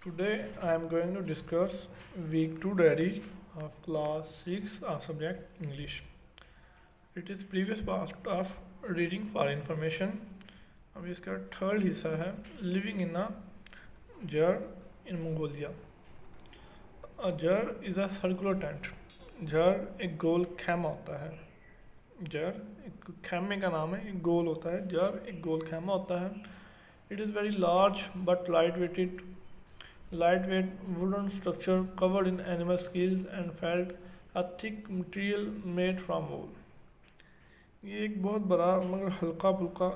Today I am going to discuss week 2 diary of class 6 of subject English. It is previous part of reading for information. अब इसका third हिस्सा है living in a jar in Mongolia. A jar is a circular tent. jar एक गोल खैमा होता है. jar एक खैमे का नाम है, एक गोल होता है. jar एक गोल खैमा होता है. It is very large but lightweight wooden structure covered in animal skins and felt a thick material made from wool. ये एक बहुत बड़ा मगर हल्का फुल्का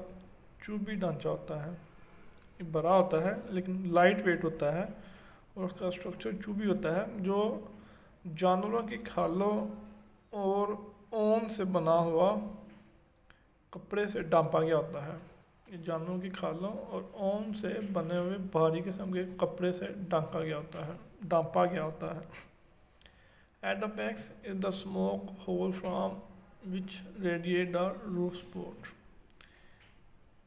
चुभी ढांचा होता है. ये बड़ा होता है लेकिन लाइट वेट होता है और उसका स्ट्रक्चर चुभी होता है जो जानवरों की खालों और ऊन से बना हुआ कपड़े से ढांपा गया होता है. ये जानवरों की खालों और ऊन से बने हुए भारी किस्म के कपड़े से ढांपा गया होता है. At the base is the smoke hole from which radiate the roof spout.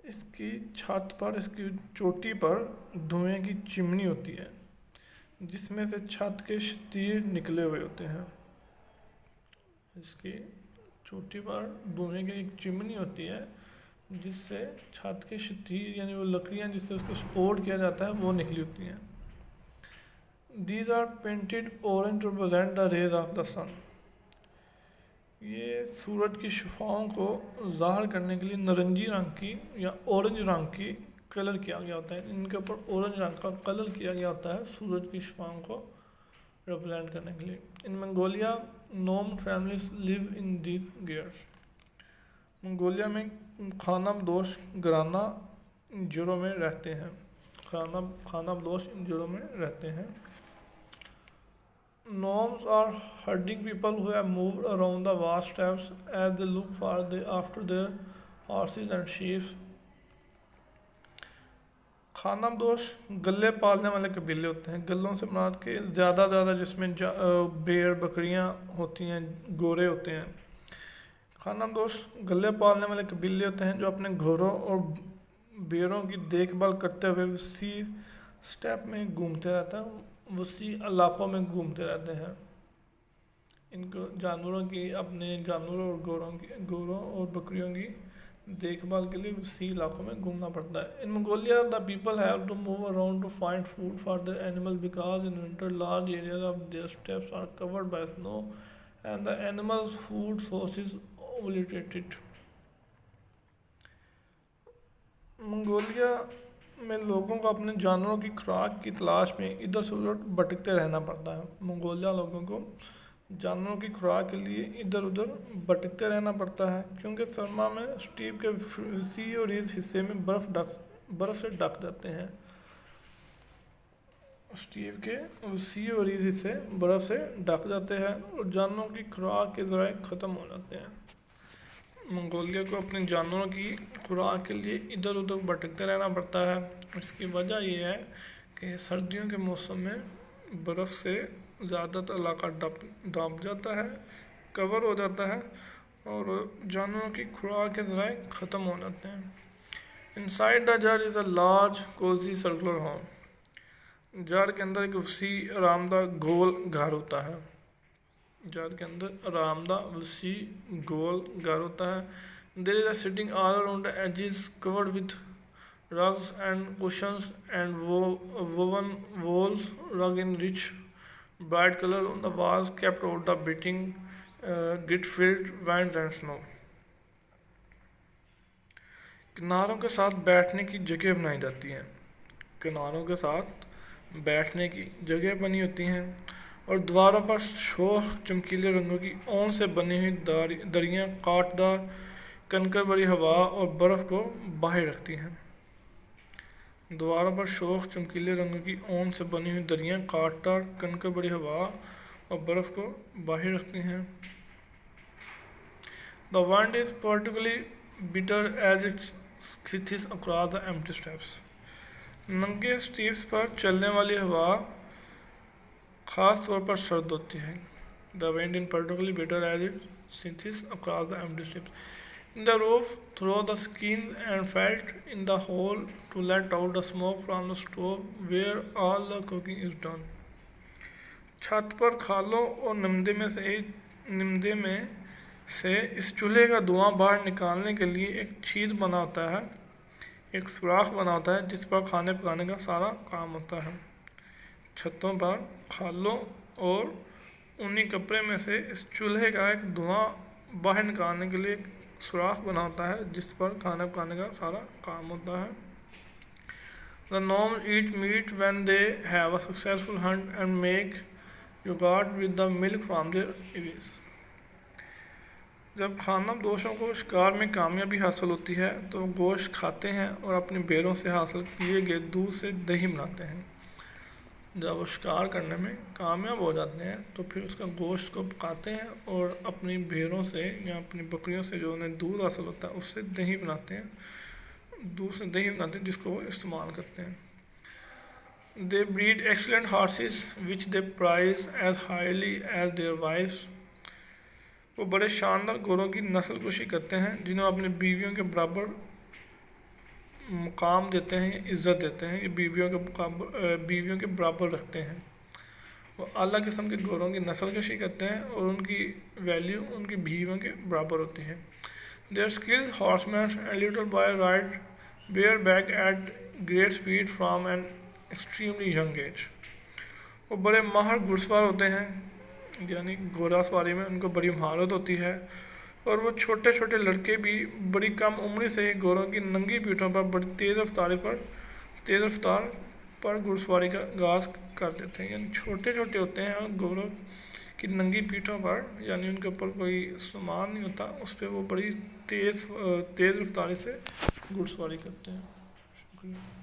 इसकी छत पर, इसकी चोटी पर धुएं की चिमनी होती है जिसमें से छत के क्षतीर निकले हुए होते हैं. इसकी चोटी पर धुएं की एक चिमनी होती है जिससे छत के क्षतीर यानी वो लकड़ियाँ जिससे उसको सपोर्ट किया जाता है वो निकली होती हैं. These are painted orange to represent the rays of the sun. ये सूरज की शुफाओं को ज़ाहिर करने के लिए नारंगी रंग की या ऑरेंज रंग की कलर किया गया होता है. इनके ऊपर ऑरेंज रंग का कलर किया गया होता है सूरज की शुफाओं को रिप्रेजेंट करने के लिए. In Mongolia nomad families live in these gers. Mongolia में खानाबदोश घराना इंजरों में रहते हैं. खानाबदोश इंजरों में रहते हैं. Nomes are herding people who have moved around the vast steppes as they look after their horses and sheep. खानाबदोश गल्ले पालने वाले कबीले होते हैं. गल्लों से मुराद के ज़्यादा जिसमें भेड़ बकरियां होती हैं, गोरे होते हैं. खानाबदोश गल्ले पालने वाले कबीले होते हैं जो अपने घोड़ों और भेड़ों की देखभाल करते हुए वसी स्टेप में घूमते रहते हैं, वसी इलाकों में घूमते रहते हैं. इनको अपने जानवरों और गोरों और बकरियों की देखभाल के लिए वसी इलाकों में घूमना पड़ता है. In Mongolia the people have to move around to find food for their animal because in winter large areas of their steppes are covered by snow and the animals food sources obliterated. Mongolia में लोगों को अपने जानवरों की खुराक की तलाश में इधर से उधर भटकते रहना पड़ता है. मंगोलिया लोगों को जानवरों की खुराक के लिए इधर उधर भटकते रहना पड़ता है क्योंकि सरमा में स्टीप के वसी और इस हिस्से में बर्फ से ढक जाते हैं. स्टीव के वसी और इस हिस्से बर्फ से ढक जाते हैं और जानवरों की खुराक के ज़राए ख़त्म हो जाते हैं. मंगोलिया को अपने जानवरों की खुराक के लिए इधर उधर भटकते रहना पड़ता है. इसकी वजह यह है कि सर्दियों के मौसम में बर्फ़ से ज़्यादातर इलाका ढाँप जाता है, कवर हो जाता है और जानवरों की खुराक के ज़राए ख़त्म हो जाते हैं. Inside the jar is a large cosy circular home. Jar के अंदर एक वसी आरामदा गोल घर होता है. जार के अंदर आरामदा वसी गोल घर होता है. There is a sitting all around the edges covered with rugs and cushions and woven walls rug in rich bright color on the walls kept out the beating grit filled winds and snow. किनारों के साथ बैठने की जगह बनाई जाती हैं. किनारों के साथ बैठने की जगह बनी होती हैं और द्वारों पर शोख चमकीले रंगों की ऊन से बनी हुई दरियाँ कांटदार कंकर भरी हवा और बर्फ़ को बाहर रखती हैं. द्वारों पर शोख चमकीले रंगों की ऊन से बनी हुई दरियाँ कांटदार कंकर भरी हवा और बर्फ़ को बाहर रखती हैं. The wind is particularly bitter as it sits across the empty steps. नंगे स्टीप्स पर चलने वाली हवा ख़ास तौर पर सर्द होती है. The wind is particularly bitter as it sits across the empty steps. In the roof, throw the skins and felt in the hole to let out the smoke from the stove where all the cooking is done. छत पर खालों और निम्दे में से इस चूल्हे का धुआं बाहर निकालने के लिए एक छीद बना होता है, एक सुराख बना होता है जिस पर खाने पकाने का सारा काम होता है। छतों पर खालों और ऊनी कपड़े में से इस चूल्हे का एक धुआं बाहर निकालने के लिए एक सुराख बना होता है जिस पर खाना पकाने का सारा काम होता है। The gnomes eat meat when they have a successful hunt and make yogurt with the milk from their eggs. जब खानाबदोशों को शिकार में कामयाबी हासिल होती है तो गोश्त खाते हैं और अपनी बेरों से हासिल किए गए दूध से दही बनाते हैं। जब वो शिकार करने में कामयाब हो जाते हैं तो फिर उसका गोश्त को पकाते हैं और अपनी भेड़ों से या अपनी बकरियों से जो उन्हें दूध हासिल होता है उससे दही बनाते हैं, दूध से दही बनाते हैं जिसको वो इस्तेमाल करते हैं। They breed excellent horses which they prize as highly as their wives. वो बड़े शानदार घोड़ों की नस्ल कुशी करते हैं जिन्हें अपनी बीवियों के बराबर मुकाम देते हैं, इज़्ज़त देते हैं, ये बीवियों के बराबर रखते हैं। वो आला किस्म के घोड़ों की नस्ल कशी करते हैं और उनकी वैल्यू उनकी बीवियों के बराबर होती है। Their skilled horsemen and little boy ride bareback at great speed from an extremely young age. वो बड़े माहिर घुड़सवार होते हैं, यानी घोड़ा सवारी में उनको बड़ी महारत होती है और वो छोटे छोटे लड़के भी बड़ी कम उम्र से ही घोड़ों की नंगी पीठों पर बड़ी तेज़ रफ्तार पर घुड़सवारी का आगाज़ कर देते हैं। यानी छोटे छोटे होते हैं घोड़ों की नंगी पीठों पर, यानी उनके ऊपर कोई सामान नहीं होता, उस पर वो बड़ी तेज़ रफ्तारी से घुड़सवारी करते हैं। शुक्रिया।